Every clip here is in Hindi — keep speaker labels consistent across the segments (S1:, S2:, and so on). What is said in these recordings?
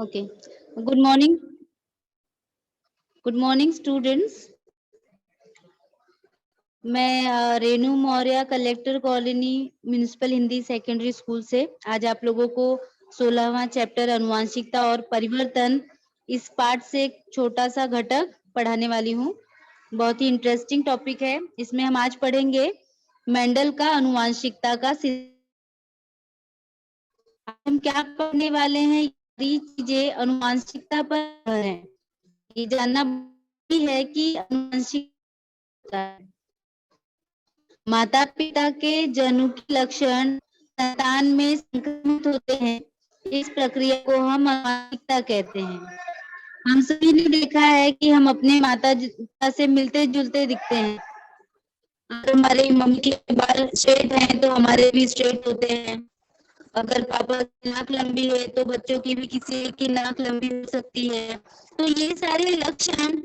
S1: Okay. Good morning. Good morning, students. मैं Renu Maurya collector colony municipal Hindi secondary school से आज आप लोगों को 16वां चैप्टर अनुवांशिकता और परिवर्तन इस पाठ से एक छोटा सा घटक पढ़ाने वाली हूँ। बहुत ही इंटरेस्टिंग टॉपिक है। इसमें हम आज पढ़ेंगे मेंडल का अनुवांशिकता का हम क्या पढ़ने वाले हैं। ये चीजें अनुवांशिकता पर है। ये जानना है कि अनुवांशिकता माता पिता के जनुकीय लक्षण संतान में संक्रमित होते हैं। इस प्रक्रिया को हम अनुवांशिकता कहते हैं। हम सभी ने देखा है कि हम अपने माता पिता से मिलते जुलते दिखते हैं। अगर हमारी मम्मी के बाल स्ट्रेट हैं तो हमारे भी स्ट्रेट होते हैं। अगर पापा की नाक लंबी है तो बच्चों की भी किसी की नाक लंबी हो सकती है। तो ये सारे लक्षण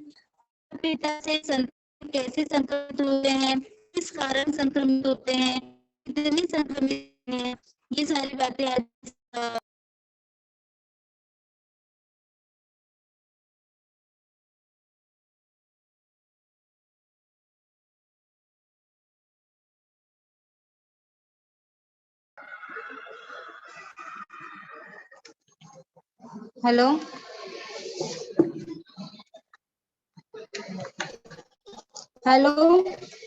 S1: पिता से संतान कैसे संक्रमित होते हैं, किस कारण संक्रमित होते हैं, कितने संक्रमित हैं, ये सारी बातें आज हेलो हेलो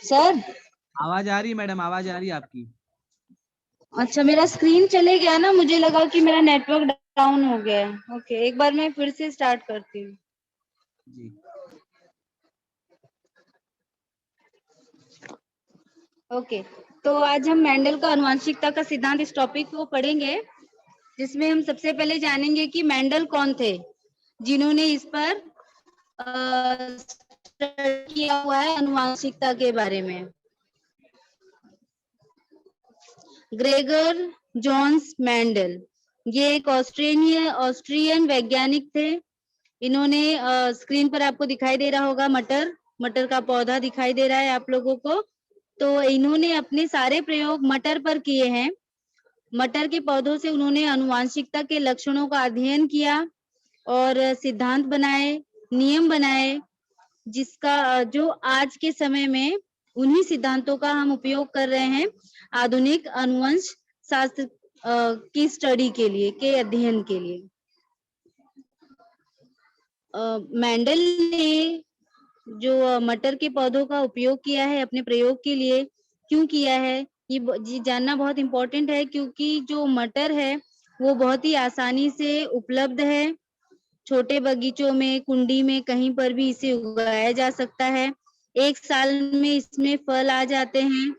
S1: सर,
S2: आवाज आ रही है मैडम, आवाज आ रही है आपकी।
S1: अच्छा, मेरा स्क्रीन चले गया ना, मुझे लगा कि मेरा नेटवर्क डाउन हो गया है। ओके, एक बार मैं फिर से स्टार्ट करती हूँ।
S2: जी
S1: ओके, तो आज हम मेंडल का अनुवांशिकता का सिद्धांत इस टॉपिक को पढ़ेंगे, जिसमें हम सबसे पहले जानेंगे कि मेंडल कौन थे जिन्होंने इस पर स्टडी किया हुआ है अनुवांशिकता के बारे में। ग्रेगर जॉन्स मेंडल, ये एक ऑस्ट्रियन वैज्ञानिक थे। इन्होंने स्क्रीन पर आपको दिखाई दे रहा होगा मटर का पौधा दिखाई दे रहा है आप लोगों को। तो इन्होंने अपने सारे प्रयोग मटर पर किए हैं। मटर के पौधों से उन्होंने अनुवांशिकता के लक्षणों का अध्ययन किया और सिद्धांत बनाए, नियम बनाए, जिसका जो आज के समय में उन्हीं सिद्धांतों का हम उपयोग कर रहे हैं आधुनिक अनुवंश शास्त्र की स्टडी के लिए, के अध्ययन के लिए। मेंडल ने जो मटर के पौधों का उपयोग किया है अपने प्रयोग के लिए, क्यों किया है ये जानना बहुत इम्पोर्टेंट है, क्योंकि जो मटर है वो बहुत ही आसानी से उपलब्ध है। छोटे बगीचों में, कुंडी में, कहीं पर भी इसे उगाया जा सकता है। एक साल में इसमें फल आ जाते हैं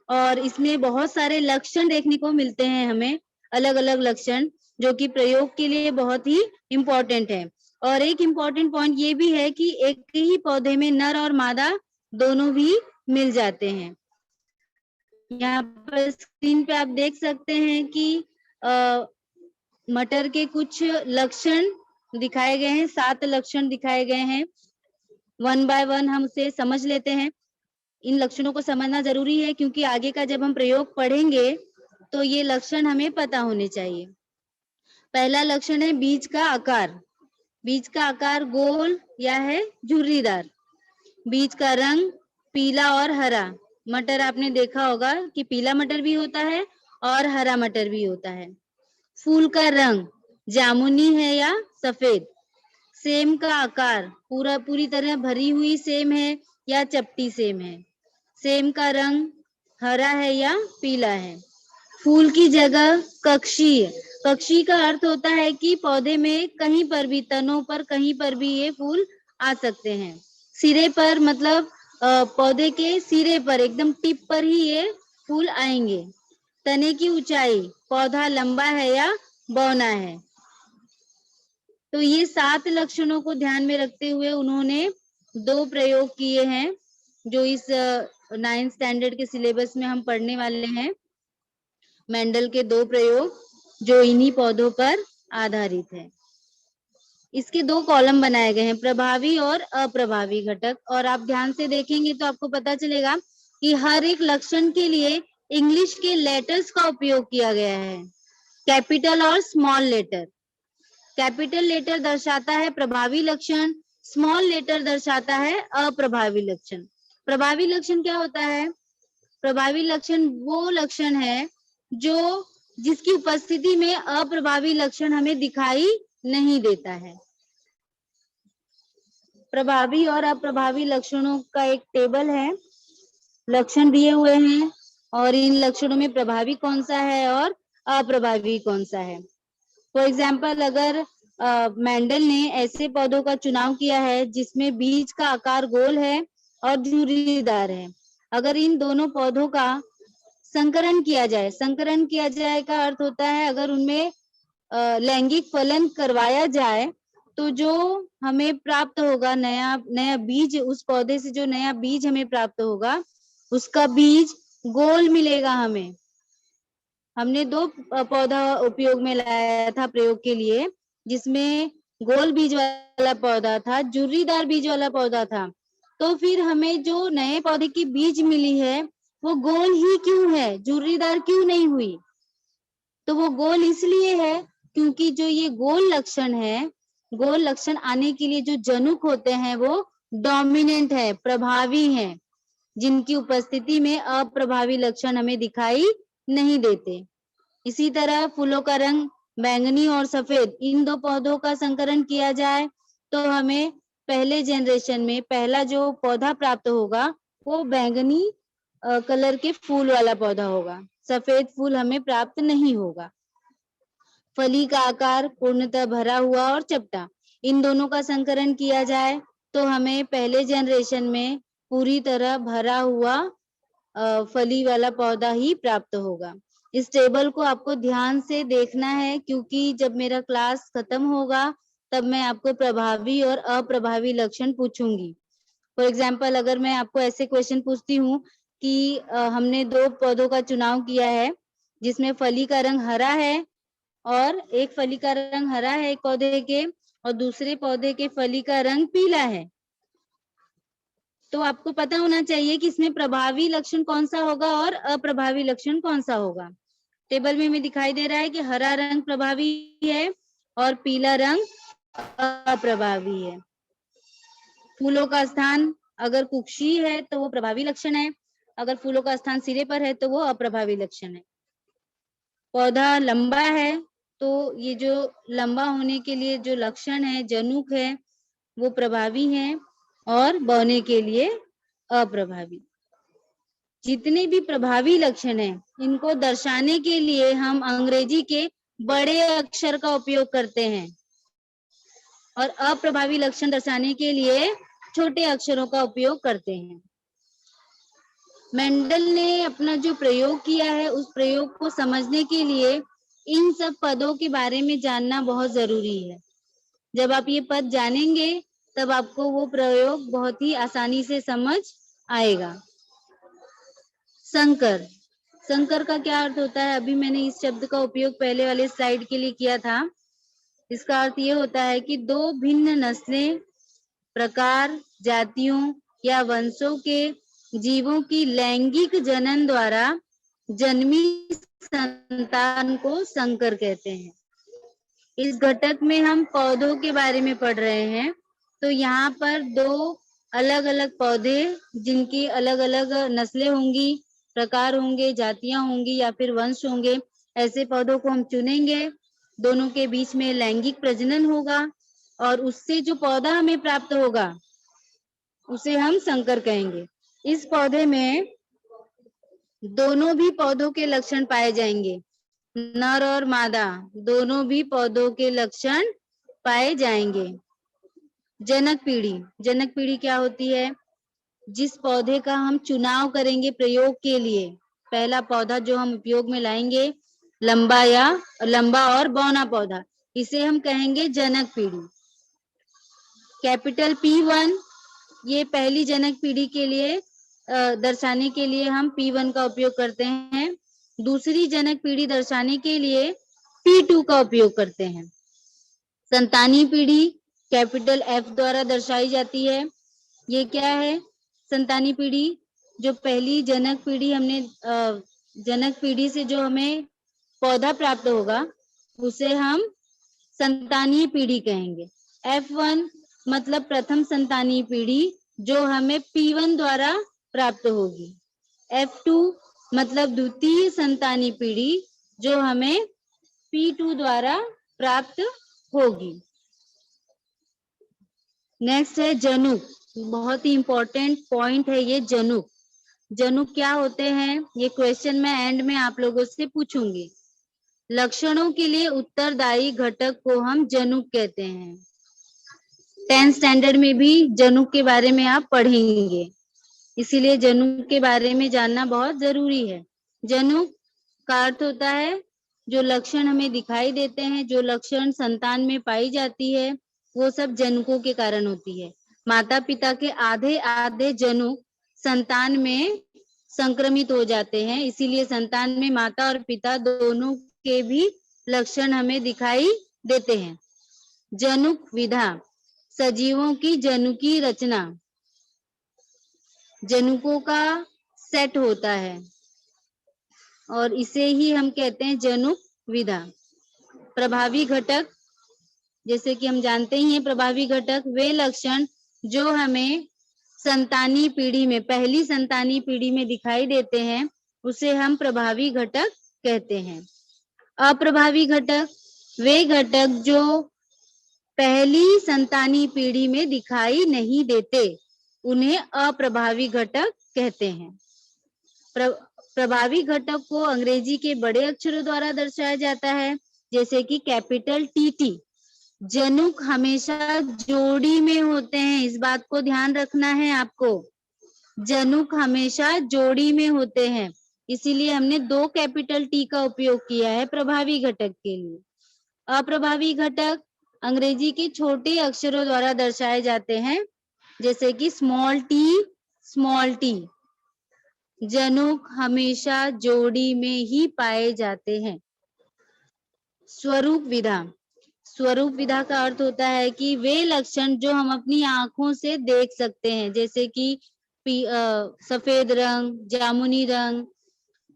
S1: और इसमें बहुत सारे लक्षण देखने को मिलते हैं हमें, अलग अलग लक्षण, जो कि प्रयोग के लिए बहुत ही इम्पोर्टेंट है। और एक इम्पोर्टेंट पॉइंट ये भी है कि एक ही पौधे में नर और मादा दोनों भी मिल जाते हैं। यहाँ पर स्क्रीन पे आप देख सकते हैं कि मटर के कुछ लक्षण दिखाए गए हैं, 7 लक्षण दिखाए गए हैं। वन बाय वन हम उसे समझ लेते हैं। इन लक्षणों को समझना जरूरी है, क्योंकि आगे का जब हम प्रयोग पढ़ेंगे तो ये लक्षण हमें पता होने चाहिए। पहला लक्षण है बीज का आकार। बीज का आकार गोल या है झुर्रीदार। बीज का रंग पीला और हरा। मटर आपने देखा होगा कि पीला मटर भी होता है और हरा मटर भी होता है। फूल का रंग जामुनी है या सफेद। सेम का आकार पूरी तरह भरी हुई सेम है या चपटी सेम है। सेम का रंग हरा है या पीला है। फूल की जगह कक्षीय। कक्षीय का अर्थ होता है कि पौधे में कहीं पर भी, तनों पर कहीं पर भी ये फूल आ सकते हैं। सिरे पर मतलब पौधे के सिरे पर, एकदम टिप पर ही ये फूल आएंगे। तने की ऊंचाई, पौधा लंबा है या बौना है। तो ये 7 लक्षणों को ध्यान में रखते हुए उन्होंने 2 प्रयोग किए हैं, जो इस 9th स्टैंडर्ड के सिलेबस में हम पढ़ने वाले हैं। मेंडल के 2 प्रयोग जो इन्हीं पौधों पर आधारित है। इसके 2 कॉलम बनाए गए हैं, प्रभावी और अप्रभावी घटक। और आप ध्यान से देखेंगे तो आपको पता चलेगा कि हर एक लक्षण के लिए इंग्लिश के लेटर्स का उपयोग किया गया है, कैपिटल और स्मॉल लेटर। कैपिटल लेटर दर्शाता है प्रभावी लक्षण, स्मॉल लेटर दर्शाता है अप्रभावी लक्षण। प्रभावी लक्षण क्या होता है? प्रभावी लक्षण वो लक्षण है जो जिसकी उपस्थिति में अप्रभावी लक्षण हमें दिखाई नहीं देता है। प्रभावी और अप्रभावी लक्षणों का एक टेबल है, लक्षण दिए हुए हैं और इन लक्षणों में प्रभावी कौन सा है और अप्रभावी कौन सा है। फॉर एग्जाम्पल, अगर मेंडल ने ऐसे पौधों का चुनाव किया है जिसमें बीज का आकार गोल है और झुर्रीदार है। अगर इन दोनों पौधों का संकरण किया जाए का अर्थ होता है अगर उनमें लैंगिक फलन करवाया जाए तो जो हमें प्राप्त होगा नया बीज, उस पौधे से जो नया बीज हमें प्राप्त होगा उसका बीज गोल मिलेगा हमें। हमने 2 पौधा उपयोग में लाया था प्रयोग के लिए, जिसमें गोल बीज वाला पौधा था, झुर्रीदार बीज वाला पौधा था। तो फिर हमें जो नए पौधे की बीज मिली है वो गोल ही क्यों है, झुर्रीदार क्यों नहीं हुई? तो वो गोल इसलिए है क्योंकि जो ये गोल लक्षण है, गोल लक्षण आने के लिए जो जनुक होते हैं वो डोमिनेंट है, प्रभावी हैं, जिनकी उपस्थिति में अप्रभावी लक्षण हमें दिखाई नहीं देते। इसी तरह फूलों का रंग बैंगनी और सफेद, इन 2 पौधों का संकरण किया जाए तो हमें पहले जनरेशन में पहला जो पौधा प्राप्त होगा वो बैंगनी कलर के फूल वाला पौधा होगा, सफेद फूल हमें प्राप्त नहीं होगा। फली का आकार पूर्णतः भरा हुआ और चपटा, इन दोनों का संकरण किया जाए तो हमें पहले जनरेशन में पूरी तरह भरा हुआ फली वाला पौधा ही प्राप्त होगा। इस टेबल को आपको ध्यान से देखना है क्योंकि जब मेरा क्लास खत्म होगा तब मैं आपको प्रभावी और अप्रभावी लक्षण पूछूंगी। फॉर एग्जाम्पल, अगर मैं आपको ऐसे क्वेश्चन पूछती हूँ कि हमने 2 पौधों का चुनाव किया है जिसमें फली का रंग हरा है और एक फली का रंग हरा है एक पौधे के और दूसरे पौधे के फली का रंग पीला है, तो आपको पता होना चाहिए कि इसमें प्रभावी लक्षण कौन सा होगा और अप्रभावी लक्षण कौन सा होगा। टेबल में हमें दिखाई दे रहा है कि हरा रंग प्रभावी है और पीला रंग अप्रभावी है। फूलों का स्थान अगर कुक्षी है तो वो प्रभावी लक्षण है, अगर फूलों का स्थान सिरे पर है तो वो अप्रभावी लक्षण है। पौधा लंबा है तो ये जो लंबा होने के लिए जो लक्षण है, जनुक है, वो प्रभावी है और बौने के लिए अप्रभावी। जितने भी प्रभावी लक्षण हैं, इनको दर्शाने के लिए हम अंग्रेजी के बड़े अक्षर का उपयोग करते हैं और अप्रभावी लक्षण दर्शाने के लिए छोटे अक्षरों का उपयोग करते हैं। मेंडल ने अपना जो प्रयोग किया है उस प्रयोग को समझने के लिए इन सब पदों के बारे में जानना बहुत जरूरी है। जब आप ये पद जानेंगे तब आपको वो प्रयोग बहुत ही आसानी से समझ आएगा। संकर, संकर का क्या अर्थ होता है? अभी मैंने इस शब्द का उपयोग पहले वाले स्लाइड के लिए किया था। इसका अर्थ ये होता है कि 2 भिन्न नस्लें, प्रकार, जातियों या वंशों के जीवों की लैंगिक जनन द्वारा जन्मी संतान को संकर कहते हैं। इस घटक में हम पौधों के बारे में पढ़ रहे हैं, तो यहाँ पर 2 अलग अलग पौधे जिनकी अलग अलग नस्लें होंगी, प्रकार होंगे, जातियां होंगी या फिर वंश होंगे, ऐसे पौधों को हम चुनेंगे। दोनों के बीच में लैंगिक प्रजनन होगा और उससे जो पौधा हमें प्राप्त होगा उसे हम संकर कहेंगे। इस पौधे में दोनों भी पौधों के लक्षण पाए जाएंगे, नर और मादा दोनों भी पौधों के लक्षण पाए जाएंगे। जनक पीढ़ी, जनक पीढ़ी क्या होती है? जिस पौधे का हम चुनाव करेंगे प्रयोग के लिए, पहला पौधा जो हम उपयोग में लाएंगे लंबा और बौना पौधा, इसे हम कहेंगे जनक पीढ़ी। कैपिटल P1, ये पहली जनक पीढ़ी के लिए दर्शाने के लिए हम P1 का उपयोग करते हैं। दूसरी जनक पीढ़ी दर्शाने के लिए P2 का उपयोग करते हैं। संतानी पीढ़ी कैपिटल F द्वारा दर्शाई जाती है। ये क्या है? संतानी पीढ़ी, जो पहली जनक पीढ़ी हमने जनक पीढ़ी से जो हमें पौधा प्राप्त होगा उसे हम संतानीय पीढ़ी कहेंगे। F1 मतलब प्रथम संतानीय पीढ़ी जो हमें P1 द्वारा प्राप्त होगी। F2 मतलब द्वितीय संतानीय पीढ़ी जो हमें P2 द्वारा प्राप्त होगी। नेक्स्ट है जनुक, बहुत ही इंपॉर्टेंट पॉइंट है ये जनुक। जनुक क्या होते हैं, ये क्वेश्चन मैं एंड में आप लोगों से पूछूंगी। लक्षणों के लिए उत्तरदायी घटक को हम जनुक कहते हैं। 10th स्टैंडर्ड में भी जनुक के बारे में आप पढ़ेंगे, इसीलिए जनुक के बारे में जानना बहुत जरूरी है। जनुक का अर्थ होता है जो लक्षण हमें दिखाई देते हैं, जो लक्षण संतान में पाई जाती है, वो सब जनुकों के कारण होती है। माता पिता के आधे आधे जनुक संतान में संक्रमित हो जाते हैं, इसीलिए संतान में माता और पिता दोनों के भी लक्षण हमें दिखाई देते हैं। जनुक विधा, सजीवों की जनुकी रचना, जनुकों का सेट होता है और इसे ही हम कहते हैं जनुक विधा। प्रभावी घटक, जैसे कि हम जानते ही हैं, प्रभावी घटक वे लक्षण जो हमें संतानी पीढ़ी में, पहली संतानी पीढ़ी में दिखाई देते हैं, उसे हम प्रभावी घटक कहते हैं। अप्रभावी घटक वे घटक जो पहली संतानी पीढ़ी में दिखाई नहीं देते, उन्हें अप्रभावी घटक कहते हैं। प्रभावी घटक को अंग्रेजी के बड़े अक्षरों द्वारा दर्शाया जाता है, जैसे कि कैपिटल TT। जनुक हमेशा जोड़ी में होते हैं, इस बात को ध्यान रखना है आपको। जनुक हमेशा जोड़ी में होते हैं, इसीलिए हमने 2 कैपिटल T का उपयोग किया है प्रभावी घटक के लिए। अप्रभावी घटक अंग्रेजी के छोटे अक्षरों द्वारा दर्शाए जाते हैं, जैसे कि स्मॉल t। जनुक हमेशा जोड़ी में ही पाए जाते हैं। स्वरूप विधा, स्वरूप विधा का अर्थ होता है कि वे लक्षण जो हम अपनी आंखों से देख सकते हैं, जैसे कि सफेद रंग, जामुनी रंग,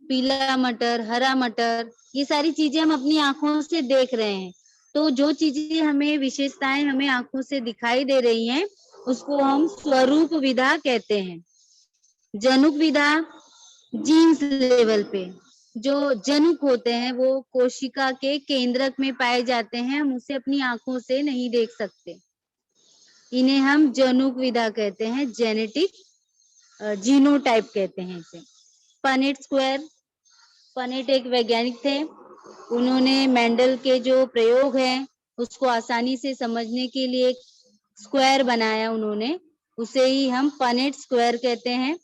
S1: पीला मटर, हरा मटर, ये सारी चीजें हम अपनी आंखों से देख रहे हैं। तो जो चीजें हमें, विशेषताएं हमें आंखों से दिखाई दे रही हैं, उसको हम स्वरूप विधा कहते हैं। जनुक विधा जीन्स लेवल पे जो जनुक होते हैं वो कोशिका के केंद्रक में पाए जाते हैं, हम उसे अपनी आंखों से नहीं देख सकते, इन्हें हम जनुक विधा कहते हैं, जेनेटिक जीनोटाइप कहते हैं इसे। पनेट स्क्वायर, पनेट एक वैज्ञानिक थे, उन्होंने मेंडल के जो प्रयोग हैं उसको आसानी से समझने के लिए एक स्क्वायर बनाया उन्होंने, उसे ही हम पनेट स्क्वायर कहते हैं।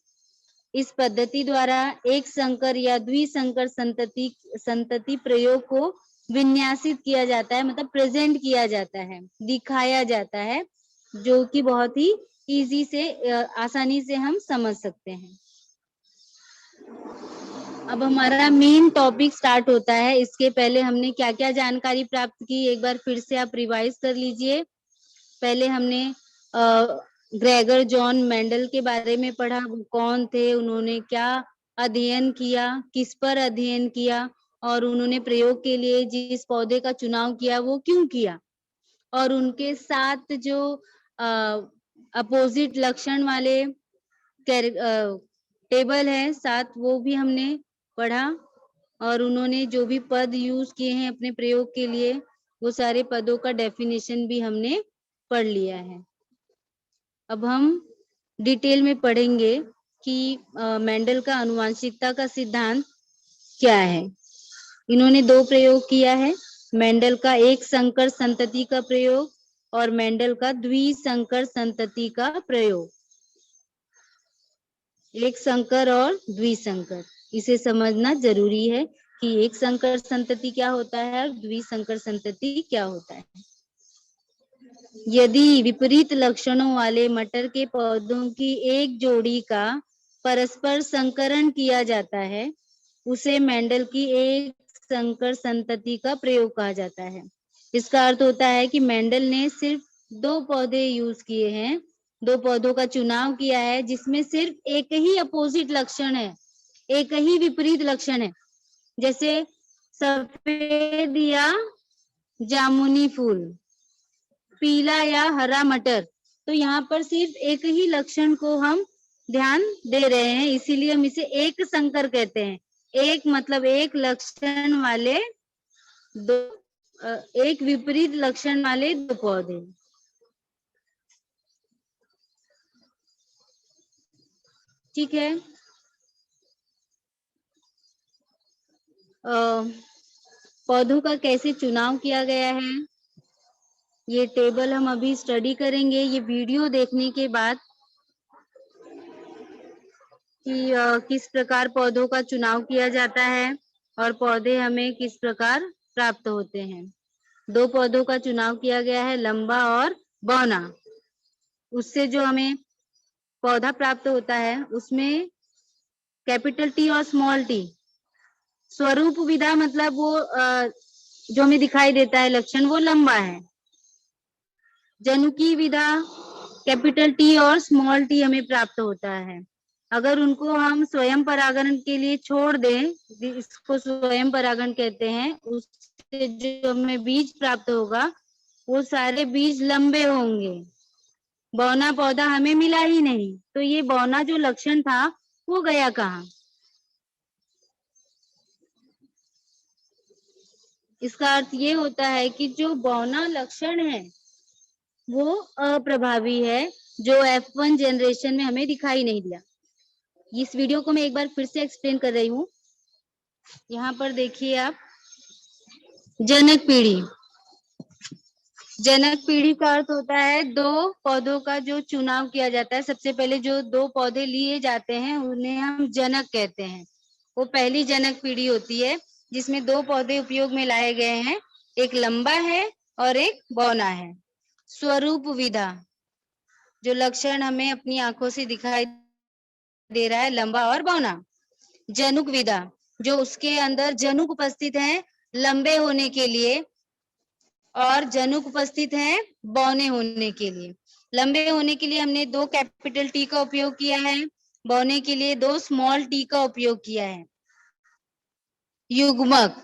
S1: इस पद्धति द्वारा एक संकर या द्विसंकर संतति प्रयोग को विन्यासित किया जाता है, मतलब प्रेजेंट किया जाता है, दिखाया जाता है, जो कि बहुत ही इजी से, आसानी से हम समझ सकते हैं। अब हमारा मेन टॉपिक स्टार्ट होता है। इसके पहले हमने क्या क्या जानकारी प्राप्त की, एक बार फिर से आप रिवाइज कर लीजिए। पहले हमने ग्रेगर जॉन मेंडल के बारे में पढ़ा, वो कौन थे, उन्होंने क्या अध्ययन किया, किस पर अध्ययन किया, और उन्होंने प्रयोग के लिए जिस पौधे का चुनाव किया वो क्यों किया, और उनके 7 जो अपोजिट लक्षण वाले टेबल है 7, वो भी हमने पढ़ा, और उन्होंने जो भी पद यूज किए हैं अपने प्रयोग के लिए, वो सारे पदों का डेफिनेशन भी हमने पढ़ लिया है। अब हम डिटेल में पढ़ेंगे कि मेंडल का आनुवंशिकता का सिद्धांत क्या है। इन्होंने 2 प्रयोग किया है, मेंडल का एक संकर संतति का प्रयोग और मेंडल का द्विसंकर संतति का प्रयोग। एक संकर और द्विसंकर, इसे समझना जरूरी है कि एक संकर संतति क्या होता है और द्विसंकर संतति क्या होता है। यदि विपरीत लक्षणों वाले मटर के पौधों की एक जोड़ी का परस्पर संकरण किया जाता है, उसे मेंडल की एक संकर संतति का प्रयोग कहा जाता है। इसका अर्थ होता है कि मेंडल ने सिर्फ 2 पौधे यूज किए हैं, 2 पौधों का चुनाव किया है, जिसमें सिर्फ एक ही अपोजिट लक्षण है, एक ही विपरीत लक्षण है, जैसे सफेद या जामुनी फूल, पीला या हरा मटर। तो यहाँ पर सिर्फ एक ही लक्षण को हम ध्यान दे रहे हैं, इसीलिए हम इसे एक संकर कहते हैं। एक मतलब एक लक्षण वाले दो, एक विपरीत लक्षण वाले दो पौधे। ठीक है। पौधों का कैसे चुनाव किया गया है, ये टेबल हम अभी स्टडी करेंगे। ये वीडियो देखने के बाद कि किस प्रकार पौधों का चुनाव किया जाता है और पौधे हमें किस प्रकार प्राप्त होते हैं। दो पौधों का चुनाव किया गया है, लंबा और बौना। उससे जो हमें पौधा प्राप्त होता है उसमें कैपिटल टी और स्मॉल टी। स्वरूप विधा मतलब वो जो हमें दिखाई देता है लक्षण, वो लंबा है। जनुकीय विधा कैपिटल टी और स्मॉल टी हमें प्राप्त होता है। अगर उनको हम स्वयं परागण के लिए छोड़ दें, इसको स्वयं परागण कहते हैं, उससे जो हमें बीज प्राप्त होगा वो सारे बीज लंबे होंगे। बौना पौधा हमें मिला ही नहीं, तो ये बौना जो लक्षण था वो गया कहाँ? इसका अर्थ ये होता है कि जो बौना लक्षण है वो अप्रभावी है, जो F1 जनरेशन में हमें दिखाई नहीं दिया। इस वीडियो को मैं एक बार फिर से एक्सप्लेन कर रही हूँ। यहाँ पर देखिए आप, जनक पीढ़ी। जनक पीढ़ी का अर्थ होता है दो पौधों का जो चुनाव किया जाता है। सबसे पहले जो दो पौधे लिए जाते हैं उन्हें हम जनक कहते हैं। वो पहली जनक पीढ़ी होती है जिसमें दो पौधे उपयोग में लाए गए हैं, एक लंबा है और एक बौना है। स्वरूप विधा, जो लक्षण हमें अपनी आंखों से दिखाई दे रहा है, लंबा और बौना। जनुक विधा, जो उसके अंदर जनुक उपस्थित है लंबे होने के लिए और जनुक उपस्थित है बौने होने के लिए। लंबे होने के लिए हमने दो कैपिटल टी का उपयोग किया है, बौने के लिए दो स्मॉल टी का उपयोग किया है। युग्मक,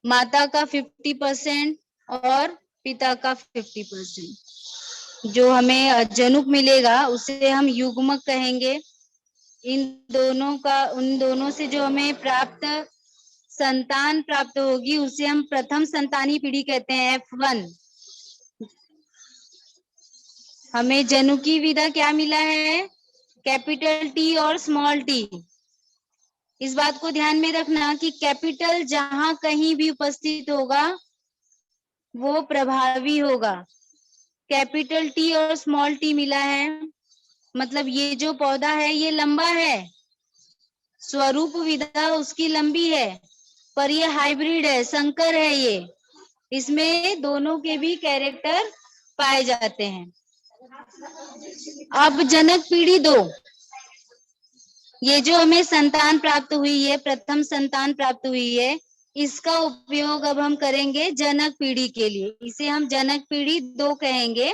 S1: माता का 50% और पिता का 50%। जो हमें जनुक मिलेगा उसे हम युग्मक कहेंगे। उन दोनों से जो हमें प्राप्त संतान प्राप्त होगी उसे हम प्रथम संतानी पीढ़ी कहते हैं, F1। हमें जनुकीय विधा क्या मिला है? कैपिटल टी और स्मॉल टी। इस बात को ध्यान में रखना कि कैपिटल जहां कहीं भी उपस्थित होगा वो प्रभावी होगा। कैपिटल टी और स्मॉल टी मिला है, मतलब ये जो पौधा है ये लंबा है, स्वरूप विधा उसकी लंबी है, पर ये हाइब्रिड है, संकर है ये। इसमें दोनों के भी कैरेक्टर पाए जाते हैं। अब जनक पीढ़ी 2, ये जो हमें संतान प्राप्त हुई है, प्रथम संतान प्राप्त हुई है, इसका उपयोग अब हम करेंगे जनक पीढ़ी के लिए। इसे हम जनक पीढ़ी 2 कहेंगे।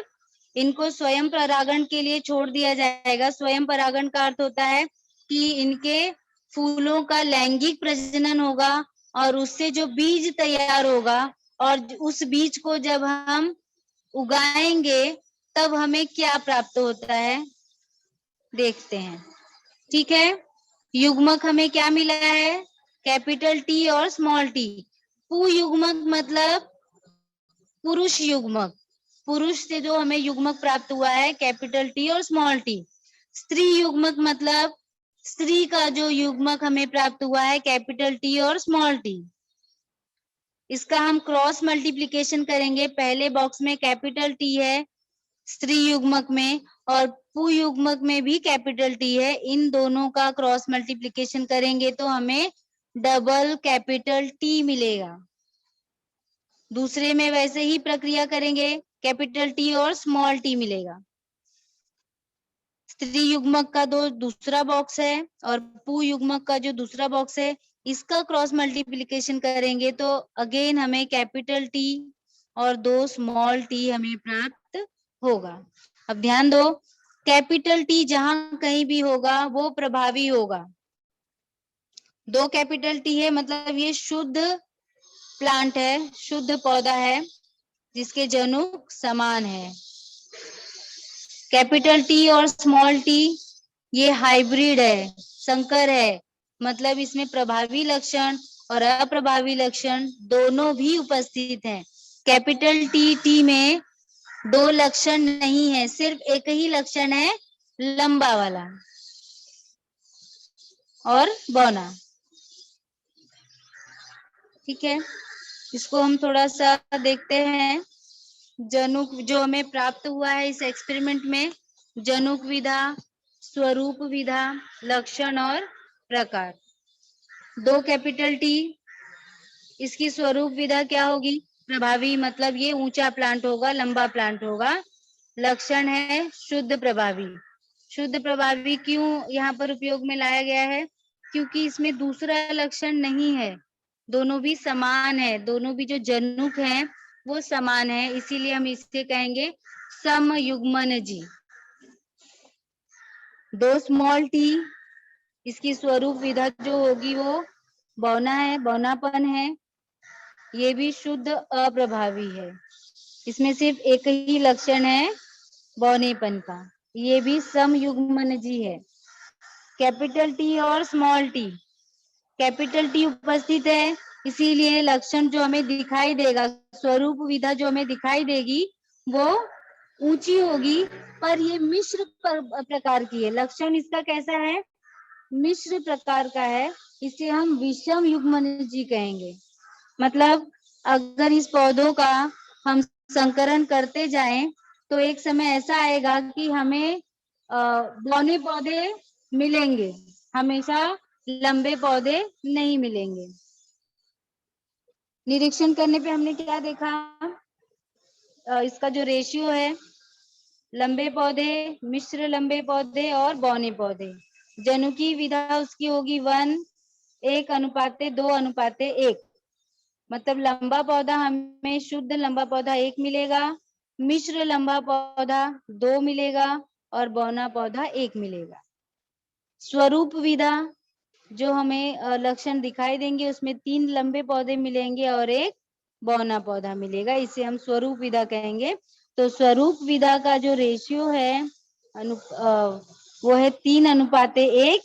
S1: इनको स्वयं परागण के लिए छोड़ दिया जाएगा। स्वयं परागण का अर्थ होता है कि इनके फूलों का लैंगिक प्रजनन होगा और उससे जो बीज तैयार होगा और उस बीज को जब हम उगाएंगे तब हमें क्या प्राप्त होता है देखते हैं। ठीक है, युग्मक हमें क्या मिला है? कैपिटल टी और स्मॉल टी। पुयुग्मक मतलब पुरुष युग्मक, पुरुष से जो हमें युग्मक प्राप्त हुआ है, कैपिटल टी और स्मॉल टी। स्त्री युग्मक मतलब स्त्री का जो युग्मक हमें प्राप्त हुआ है, कैपिटल टी और स्मॉल टी। इसका हम क्रॉस मल्टीप्लिकेशन करेंगे। पहले बॉक्स में कैपिटल टी है स्त्री युग्मक में और पुयुग्मक में भी कैपिटल टी है। इन दोनों का क्रॉस मल्टीप्लिकेशन करेंगे तो हमें डबल कैपिटल टी मिलेगा। दूसरे में वैसे ही प्रक्रिया करेंगे, कैपिटल टी और स्मॉल टी मिलेगा। स्त्री युग्मक का दूसरा बॉक्स है और पुयुग्मक का जो दूसरा बॉक्स है, इसका क्रॉस मल्टीप्लिकेशन करेंगे तो अगेन हमें कैपिटल टी और 2 स्मॉल टी हमें प्राप्त होगा। अब ध्यान दो, कैपिटल टी जहां कहीं भी होगा वो प्रभावी होगा। 2 कैपिटल टी है मतलब ये शुद्ध प्लांट है, शुद्ध पौधा है जिसके जनुक समान है। कैपिटल टी और स्मॉल टी ये हाइब्रिड है, संकर है, मतलब इसमें प्रभावी लक्षण और अप्रभावी लक्षण दोनों भी उपस्थित हैं। कैपिटल टी में दो लक्षण नहीं है, सिर्फ एक ही लक्षण है, लंबा वाला और बौना। ठीक है, इसको हम थोड़ा सा देखते हैं। जनुक जो हमें प्राप्त हुआ है इस एक्सपेरिमेंट में, जनुक विधा, स्वरूप विधा, लक्षण और प्रकार। दो कैपिटल टी, इसकी स्वरूप विधा क्या होगी? प्रभावी, मतलब ये ऊंचा प्लांट होगा, लंबा प्लांट होगा। लक्षण है शुद्ध प्रभावी। शुद्ध प्रभावी क्यों यहाँ पर उपयोग में लाया गया है? क्योंकि इसमें दूसरा लक्षण नहीं है, दोनों भी समान है, दोनों भी जो जनुक हैं वो समान है, इसीलिए हम इसे कहेंगे समयुग्मनजी। दो स्मॉल टी, इसकी स्वरूप विधा जो होगी वो बौना है, बौनापन है, ये भी शुद्ध अप्रभावी है, इसमें सिर्फ एक ही लक्षण है बौनेपन का, ये भी समयुग्मनजी है। कैपिटल टी और स्मॉल टी, कैपिटल टी उपस्थित है, इसीलिए लक्षण जो हमें दिखाई देगा, स्वरूप विधा जो हमें दिखाई देगी वो ऊंची होगी, पर ये मिश्र प्रकार की है। लक्षण इसका कैसा है? मिश्र प्रकार का है, इसे हम विषम युग्मनजी कहेंगे। मतलब अगर इस पौधों का हम संकरण करते जाएं तो एक समय ऐसा आएगा कि हमें बौने पौधे मिलेंगे, हमेशा लंबे पौधे नहीं मिलेंगे। निरीक्षण करने पे हमने क्या देखा? इसका जो रेशियो है, लंबे पौधे, मिश्र लंबे पौधे और बौने पौधे, जनुकी विधा उसकी होगी 1:2:1, मतलब लंबा पौधा हमें शुद्ध लंबा पौधा 1 मिलेगा, मिश्र लंबा पौधा 2 मिलेगा और बौना पौधा 1 मिलेगा। स्वरूप विधा जो हमें लक्षण दिखाई देंगे उसमें 3 लंबे पौधे मिलेंगे और 1 बौना पौधा मिलेगा, इसे हम स्वरूप विधा कहेंगे। तो स्वरूप विधा का जो रेशियो है वो है 3:1,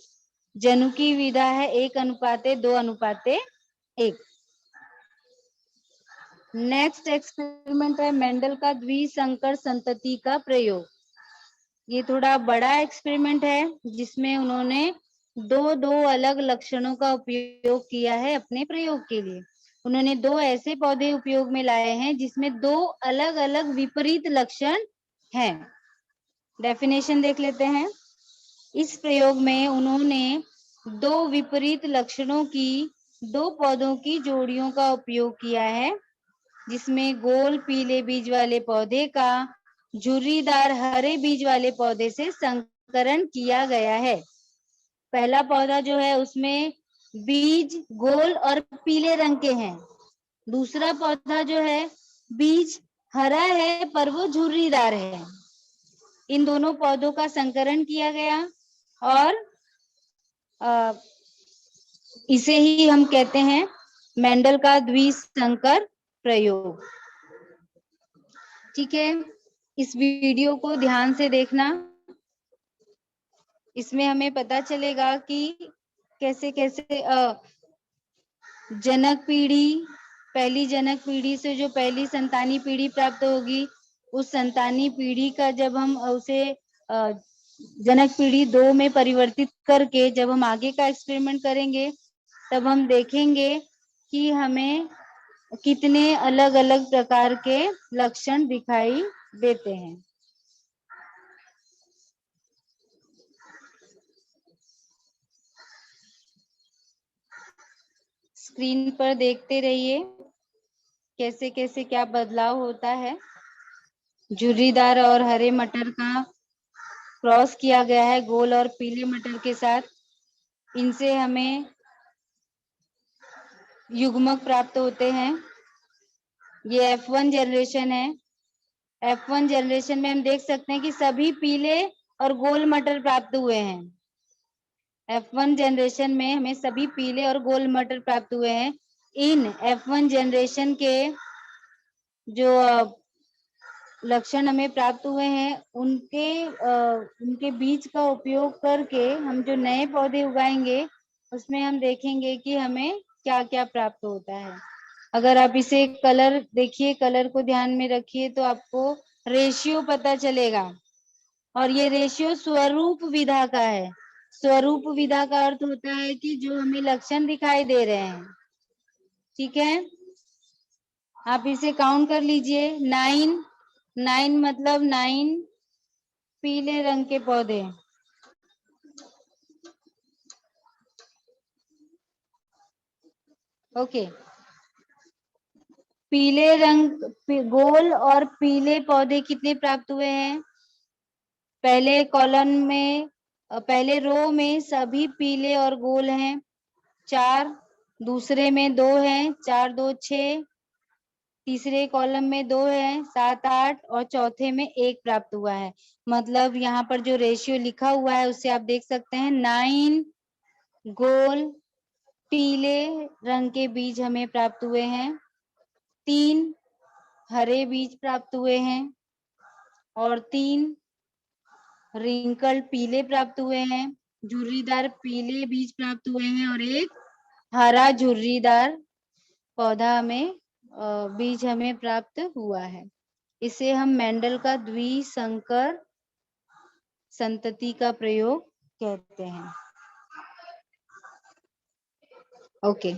S1: जनुकी विधा है 1:2:1। नेक्स्ट एक्सपेरिमेंट है मेंडल का द्विसंकर संतति का प्रयोग। ये थोड़ा बड़ा एक्सपेरिमेंट है जिसमें उन्होंने दो अलग लक्षणों का उपयोग किया है अपने प्रयोग के लिए। उन्होंने 2 ऐसे पौधे उपयोग में लाए हैं जिसमें 2 अलग अलग विपरीत लक्षण हैं। डेफिनेशन देख लेते हैं। इस प्रयोग में उन्होंने 2 विपरीत लक्षणों की 2 पौधों की जोड़ियों का उपयोग किया है, जिसमें गोल पीले बीज वाले पौधे का झुर्रीदार हरे बीज वाले पौधे से संकरण किया गया है। पहला पौधा जो है उसमें बीज गोल और पीले रंग के हैं। दूसरा पौधा जो है बीज हरा है पर वो झुर्रीदार है। इन दोनों पौधों का संकरण किया गया और इसे ही हम कहते हैं मेंडल का द्विसंकर प्रयोग। ठीक है, इस वीडियो को ध्यान से देखना, इसमें हमें पता चलेगा कि कैसे कैसे जनक पीढ़ी, पहली जनक पीढ़ी से जो पहली संतानी पीढ़ी प्राप्त होगी, उस संतानी पीढ़ी का जब हम उसे जनक पीढ़ी 2 में परिवर्तित करके जब हम आगे का एक्सपेरिमेंट करेंगे तब हम देखेंगे कि हमें कितने अलग अलग प्रकार के लक्षण दिखाई देते हैं। स्क्रीन पर देखते रहिए कैसे कैसे क्या बदलाव होता है। झुर्रीदार और हरे मटर का क्रॉस किया गया है गोल और पीले मटर के साथ। इनसे हमें युग्मक प्राप्त होते हैं। ये F1 जनरेशन है। F1 जनरेशन में हम देख सकते हैं कि सभी पीले और गोल मटर प्राप्त हुए हैं। F1 जनरेशन में हमें सभी पीले और गोल मटर प्राप्त हुए हैं। इन F1 जनरेशन के जो लक्षण हमें प्राप्त हुए हैं उनके बीज का उपयोग करके हम जो नए पौधे उगाएंगे उसमें हम देखेंगे कि हमें क्या क्या प्राप्त होता है। अगर आप इसे कलर देखिए, कलर को ध्यान में रखिए तो आपको रेशियो पता चलेगा, और ये रेशियो स्वरूप विधा का है। स्वरूप विधा का अर्थ होता है कि जो हमें लक्षण दिखाई दे रहे हैं, ठीक है। आप इसे काउंट कर लीजिए। 9 मतलब 9 पीले रंग के पौधे, ओके। पीले रंग गोल और पीले पौधे कितने प्राप्त हुए हैं? पहले कॉलम में, पहले रो में सभी पीले और गोल हैं 4, दूसरे में 2 हैं 4 2 6, तीसरे कॉलम में 2 है 7 8, और चौथे में 1 प्राप्त हुआ है। मतलब यहाँ पर जो रेशियो लिखा हुआ है उससे आप देख सकते हैं 9 गोल पीले रंग के बीज हमें प्राप्त हुए हैं, 3 हरे बीज प्राप्त हुए हैं, और 3 रिंकल पीले प्राप्त हुए हैं, झुर्रीदार पीले बीज प्राप्त हुए हैं, और 1 हरा झुर्रीदार पौधा हमें बीज हमें प्राप्त हुआ है। इसे हम मेंडल का द्विसंकर संतति का प्रयोग कहते हैं। ओके,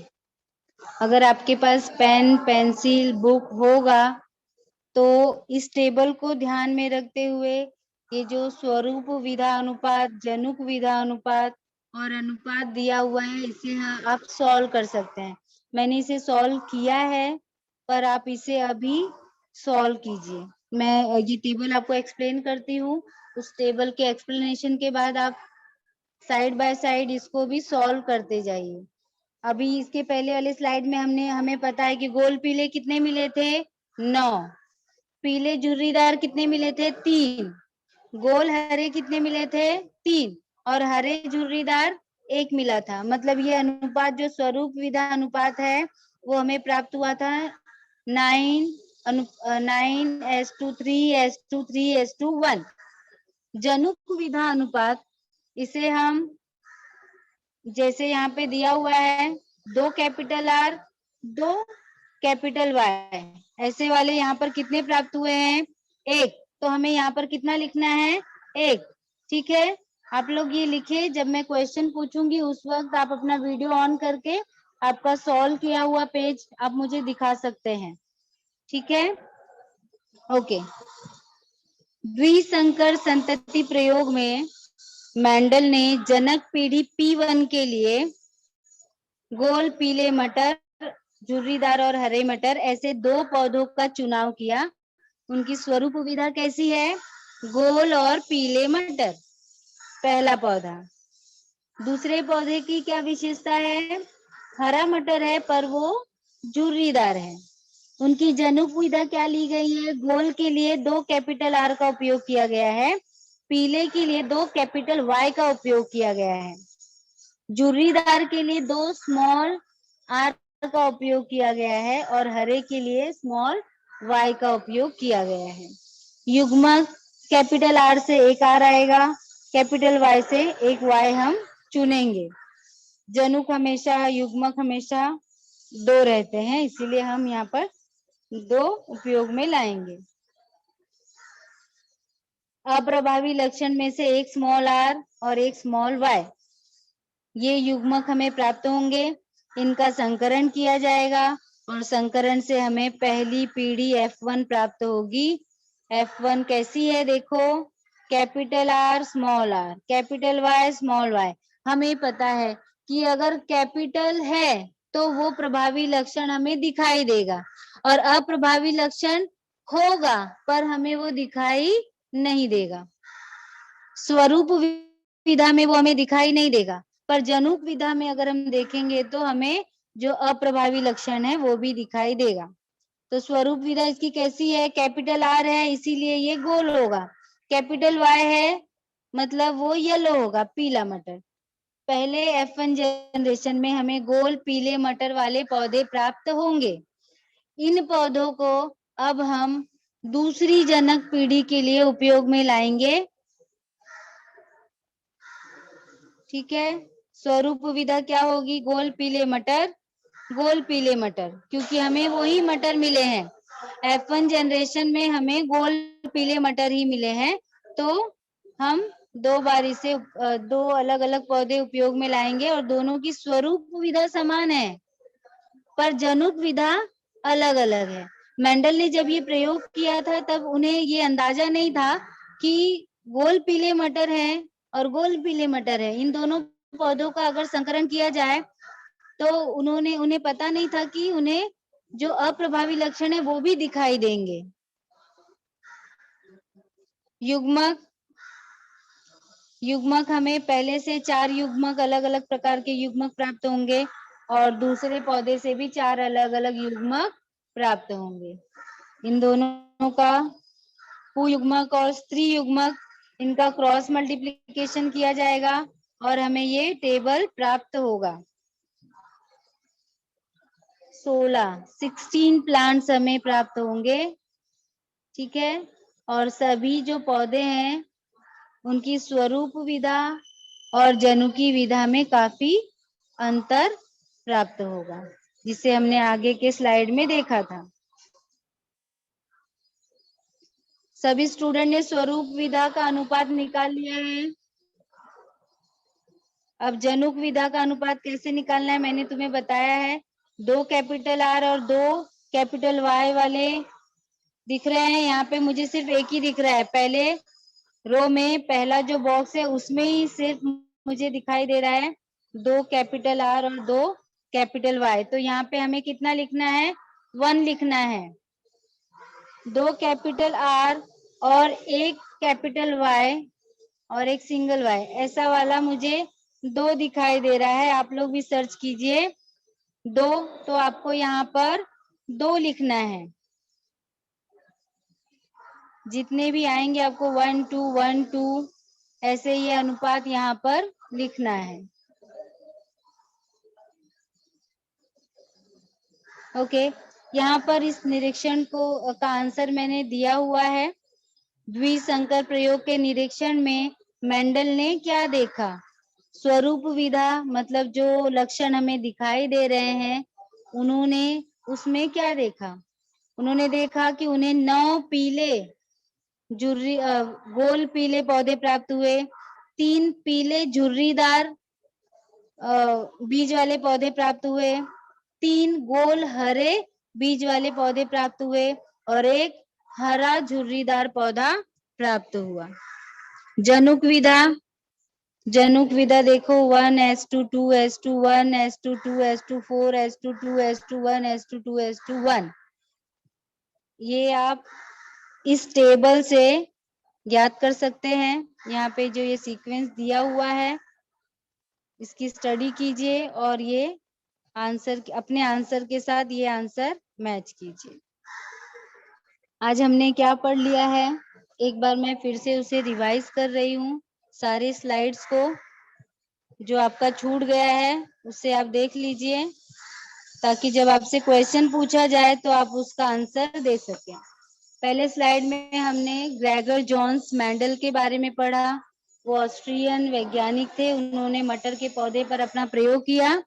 S1: अगर आपके पास पेन पेंसिल बुक होगा तो इस टेबल को ध्यान में रखते हुए ये जो स्वरूप विधा अनुपात, जनुक विधा अनुपात और अनुपात दिया हुआ है इसे आप सॉल्व कर सकते हैं। मैंने इसे सॉल्व किया है, पर आप इसे अभी सॉल्व कीजिए। मैं ये टेबल आपको एक्सप्लेन करती हूँ, उस टेबल के एक्सप्लेनेशन के बाद आप साइड बाय साइड इसको भी सॉल्व करते जाइए। अभी इसके पहले वाले स्लाइड में हमें पता है कि गोल पीले कितने मिले थे? 9। पीले झुर्रीदार कितने मिले थे? 3। गोल हरे कितने मिले थे? 3। और हरे झुर्रीदार 1 मिला था। मतलब ये अनुपात जो स्वरूप विधा अनुपात है वो हमें प्राप्त हुआ था 9:3:3:1। जनुक विधा अनुपात, इसे हम जैसे यहाँ पे दिया हुआ है 2 कैपिटल R 2 कैपिटल Y, ऐसे वाले यहाँ पर कितने प्राप्त हुए हैं? 1। तो हमें यहाँ पर कितना लिखना है? 1। ठीक है, आप लोग ये लिखे, जब मैं क्वेश्चन पूछूंगी उस वक्त आप अपना वीडियो ऑन करके आपका सॉल्व किया हुआ पेज आप मुझे दिखा सकते हैं, ठीक है। ओके, द्विसंकर संतति प्रयोग में मेंडल ने जनक पीढ़ी P1 के लिए गोल पीले मटर, झुर्रीदार और हरे मटर ऐसे 2 पौधों का चुनाव किया। उनकी स्वरूप विधा कैसी है? गोल और पीले मटर, पहला पौधा। दूसरे पौधे की क्या विशेषता है? हरा मटर है पर वो झुर्रीदार है। उनकी जनुक विधा क्या ली गई है? गोल के लिए 2 कैपिटल R का उपयोग किया गया है, पीले के लिए 2 कैपिटल Y का उपयोग किया गया है, झुर्रीदार के लिए 2 स्मॉल r का उपयोग किया गया है, और हरे के लिए स्मॉल y का उपयोग किया गया है। युग्मक कैपिटल R से एक R आएगा, कैपिटल Y से एक Y हम चुनेंगे। जनुक हमेशा, युग्मक हमेशा 2 रहते हैं, इसीलिए हम यहाँ पर 2 उपयोग में लाएंगे। अप्रभावी लक्षण में से एक स्मॉल r और एक स्मॉल y, ये युग्मक हमें प्राप्त होंगे। इनका संकरण किया जाएगा और संकरण से हमें पहली पीढ़ी F1 प्राप्त होगी। F1 कैसी है? देखो, capital R small r, capital Y small y। हमें पता है कि अगर कैपिटल है तो वो प्रभावी लक्षण हमें दिखाई देगा, और अप्रभावी लक्षण होगा पर हमें वो दिखाई नहीं देगा। स्वरूप विधा में वो हमें दिखाई नहीं देगा, पर जनुक विधा में अगर हम देखेंगे तो हमें जो अप्रभावी लक्षण है वो भी दिखाई देगा। तो स्वरूप विधा इसकी कैसी है? कैपिटल R है इसीलिए ये गोल होगा, कैपिटल Y है मतलब वो येलो होगा, पीला मटर। पहले F1 जनरेशन में हमें गोल पीले मटर वाले पौधे प्राप्त होंगे। इन पौधों को अब हम दूसरी जनक पीढ़ी के लिए उपयोग में लाएंगे। ठीक है, स्वरूप विधा क्या होगी? गोल पीले मटर, गोल पीले मटर, क्योंकि हमें वही मटर मिले हैं। F1 जनरेशन में हमें गोल पीले मटर ही मिले हैं, तो हम दो बार इसे दो अलग अलग पौधे उपयोग में लाएंगे और दोनों की स्वरूप विधा समान है, पर जनुक विधा अलग अलग है। मेंडल ने जब ये प्रयोग किया था तब उन्हें ये अंदाजा नहीं था कि गोल पीले मटर है और गोल पीले मटर है, इन दोनों पौधों का अगर संकरण किया जाए तो उन्हें पता नहीं था कि उन्हें जो अप्रभावी लक्षण है वो भी दिखाई देंगे। युग्मक हमें पहले से 4 युग्मक अलग अलग प्रकार के युग्मक प्राप्त होंगे और दूसरे पौधे से भी 4 अलग अलग युग्मक प्राप्त होंगे। इन दोनों का पुयुग्मक और स्त्री युग्मक, इनका क्रॉस मल्टीप्लिकेशन किया जाएगा और हमें ये टेबल प्राप्त होगा। 16 प्लांट्स हमें प्राप्त होंगे। ठीक है, और सभी जो पौधे हैं उनकी स्वरूप विधा और जनुकी विधा में काफी अंतर प्राप्त होगा, जिसे हमने आगे के स्लाइड में देखा था। सभी स्टूडेंट ने स्वरूप विधा का अनुपात निकाल लिया है। अब जनुक विधा का अनुपात कैसे निकालना है मैंने तुम्हें बताया है। 2 कैपिटल R और 2 कैपिटल Y वाले दिख रहे हैं। यहाँ पे मुझे सिर्फ एक ही दिख रहा है, पहले रो में पहला जो बॉक्स है उसमें ही सिर्फ मुझे दिखाई दे रहा है 2 कैपिटल R और 2 कैपिटल Y। तो यहाँ पे हमें कितना लिखना है? 1 लिखना है। 2 कैपिटल R और 1 कैपिटल Y और एक सिंगल Y, ऐसा वाला मुझे 2 दिखाई दे रहा है। आप लोग भी सर्च कीजिए 2, तो आपको यहाँ पर 2 लिखना है। जितने भी आएंगे आपको 1 2 1 2 ऐसे ये अनुपात यहाँ पर लिखना है। ओके, यहाँ पर इस निरीक्षण का आंसर मैंने दिया हुआ है। द्विसंकर प्रयोग के निरीक्षण में मेंडल ने क्या देखा? स्वरूप विधा मतलब जो लक्षण हमें दिखाई दे रहे हैं, उन्होंने उसमें क्या देखा? उन्होंने देखा कि उन्हें 9 पीले गोल पीले पौधे प्राप्त हुए, 3 पीले झुर्रीदार बीज वाले पौधे प्राप्त हुए, 3 गोल हरे बीज वाले पौधे प्राप्त हुए और एक हरा झुर्रीदार पौधा प्राप्त हुआ। जनुक विधा देखो 1 S2 2 S2 1 S2 2 S2 4 S2 2 S2 1 S2 2 S2 1, ये आप इस टेबल से ज्ञात कर सकते हैं। यहाँ पे जो ये सीक्वेंस दिया हुआ है इसकी स्टडी कीजिए और ये आंसर अपने आंसर के साथ ये आंसर मैच कीजिए। आज हमने क्या पढ़ लिया है, एक बार मैं फिर से उसे रिवाइज कर रही हूँ। सारे स्लाइड्स को जो आपका छूट गया है उसे आप देख लीजिए, ताकि जब आपसे क्वेश्चन पूछा जाए तो आप उसका आंसर दे सकें। पहले स्लाइड में हमने ग्रेगर जॉन्स मेंडल के बारे में पढ़ा। वो ऑस्ट्रियन वैज्ञानिक थे, उन्होंने मटर के पौधे पर अपना प्रयोग किया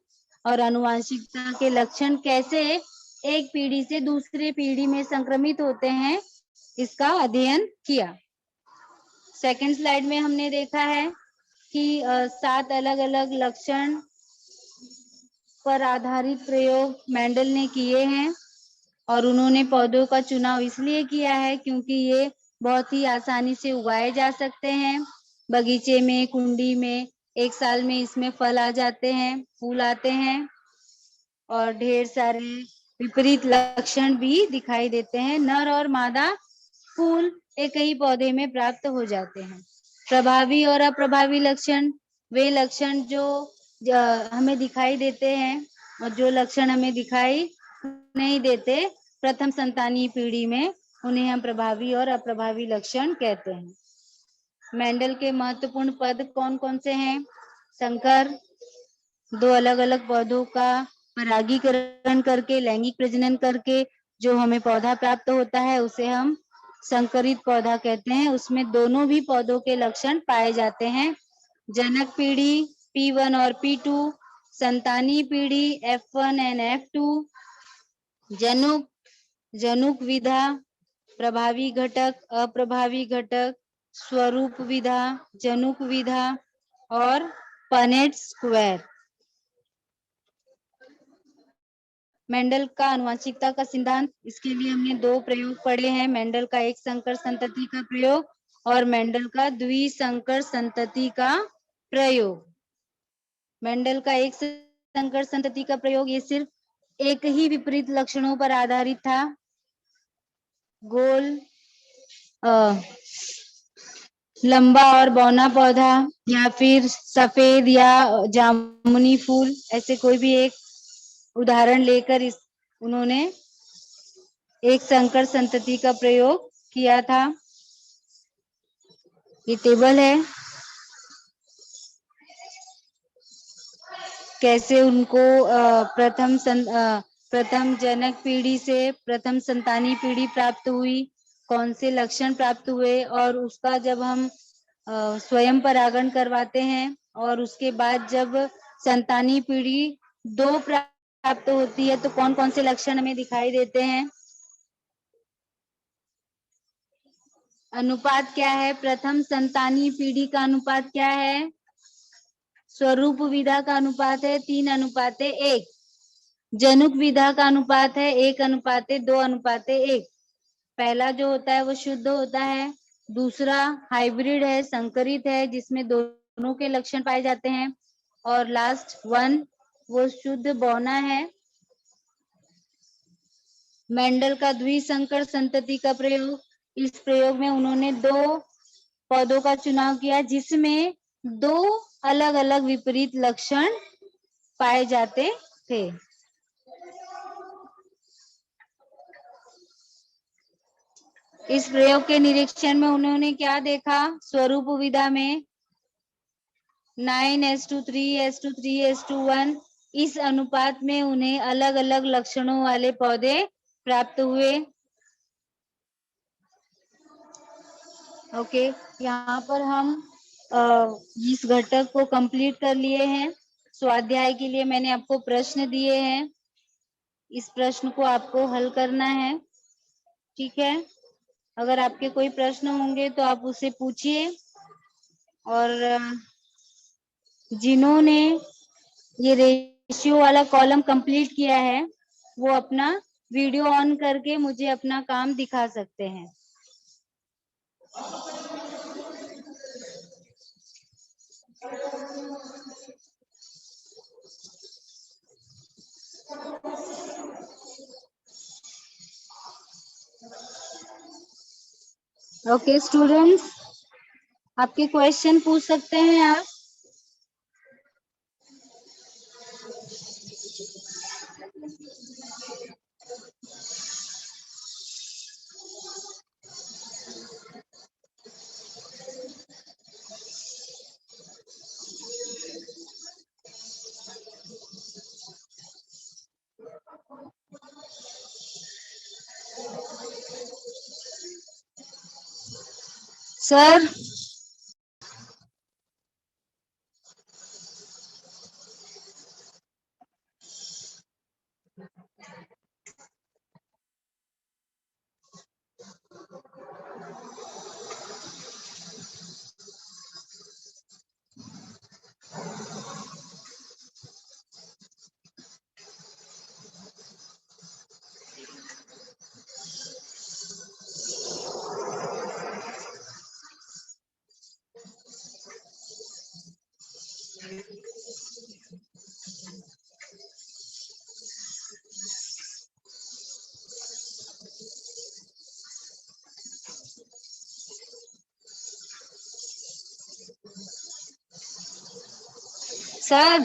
S1: और आनुवांशिकता के लक्षण कैसे एक पीढ़ी से दूसरी पीढ़ी में संक्रमित होते हैं इसका अध्ययन किया। सेकंड स्लाइड में हमने देखा है कि 7 अलग अलग लक्षण पर आधारित प्रयोग मेंडल ने किए हैं और उन्होंने पौधों का चुनाव इसलिए किया है क्योंकि ये बहुत ही आसानी से उगाए जा सकते हैं। बगीचे में, कुंडी में एक साल में इसमें फल आ जाते हैं, फूल आते हैं और ढेर सारे विपरीत लक्षण भी दिखाई देते हैं। नर और मादा फूल एक ही पौधे में प्राप्त हो जाते हैं। प्रभावी और अप्रभावी लक्षण, वे लक्षण जो हमें दिखाई देते हैं और जो लक्षण हमें दिखाई नहीं देते प्रथम संतानीय पीढ़ी में, उन्हें हम प्रभावी और अप्रभावी लक्षण कहते हैं। मेंडल के महत्वपूर्ण पद कौन कौन से हैं? संकर, दो अलग अलग पौधों का परागीकरण करके, लैंगिक प्रजनन करके जो हमें पौधा प्राप्त होता है उसे हम संकरित पौधा कहते हैं। उसमें दोनों भी पौधों के लक्षण पाए जाते हैं। जनक पीढ़ी P1 और P2, संतानी पीढ़ी F1 एंड F2, जनुक जनुक विधा, प्रभावी घटक, अप्रभावी घटक, स्वरूप विधा, जनुक विधा और पनेट स्क्वायर। मेंडल का आनुवंशिकता का सिद्धांत, इसके लिए हमने दो प्रयोग पढ़े हैं। मेंडल का एक संकर संतति का प्रयोग और मेंडल का द्विसंकर संतति का प्रयोग। मेंडल का एक संकर संतति का प्रयोग ये सिर्फ एक ही विपरीत लक्षणों पर आधारित था। गोल लंबा और बौना पौधा या फिर सफेद या जामुनी फूल, ऐसे कोई भी एक उदाहरण लेकर उन्होंने एक संकर संतति का प्रयोग किया था। ये टेबल है कैसे उनको प्रथम जनक पीढ़ी से प्रथम संतानी पीढ़ी प्राप्त हुई, कौन से लक्षण प्राप्त हुए, और उसका जब हम स्वयं परागण करवाते हैं और उसके बाद जब संतानी पीढ़ी दो प्राप्त होती है तो कौन कौन से लक्षण हमें दिखाई देते हैं। अनुपात क्या है? प्रथम संतानी पीढ़ी का अनुपात क्या है? स्वरूप विधा का अनुपात है 3:1। जनुक विधा का अनुपात है 1:2:1। पहला जो होता है वो शुद्ध होता है, दूसरा हाइब्रिड है, संकरित है, जिसमें दोनों के लक्षण पाए जाते हैं, और लास्ट वन वो शुद्ध बौना है। मेंडल का द्विसंकर संतति का प्रयोग, इस प्रयोग में उन्होंने दो पौधों का चुनाव किया जिसमें दो अलग अलग विपरीत लक्षण पाए जाते थे। इस प्रयोग के निरीक्षण में उन्होंने क्या देखा? स्वरूप विधा में 9:3:3:1 इस अनुपात में उन्हें अलग अलग लक्षणों वाले पौधे प्राप्त हुए। ओके, यहाँ पर हम इस घटक को कंप्लीट कर लिए हैं। स्वाध्याय के लिए मैंने आपको प्रश्न दिए हैं, इस प्रश्न को आपको हल करना है, ठीक है। अगर आपके कोई प्रश्न होंगे तो आप उसे पूछिए, और जिन्होंने ये रेशियो वाला कॉलम कंप्लीट किया है वो अपना वीडियो ऑन करके मुझे अपना काम दिखा सकते हैं। ओके स्टूडेंट्स, आपके क्वेश्चन पूछ सकते हैं आप। सर सर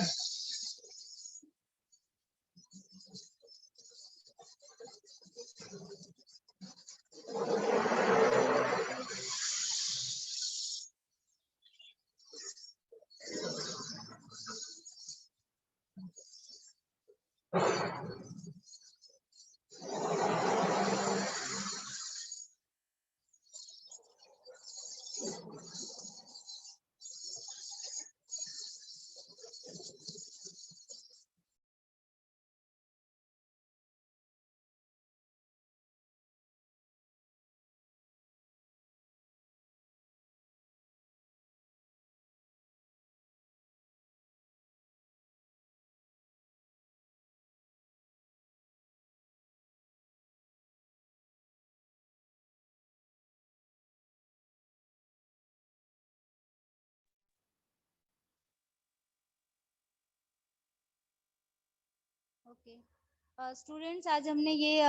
S1: ओके स्टूडेंट्स, आज हमने ये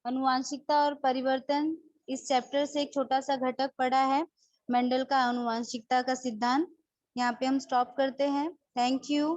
S1: अनुवांशिकता और परिवर्तन इस चैप्टर से एक छोटा सा घटक पढ़ा है, मेंडल का अनुवांशिकता का सिद्धांत। यहाँ पे हम स्टॉप करते हैं। Thank you.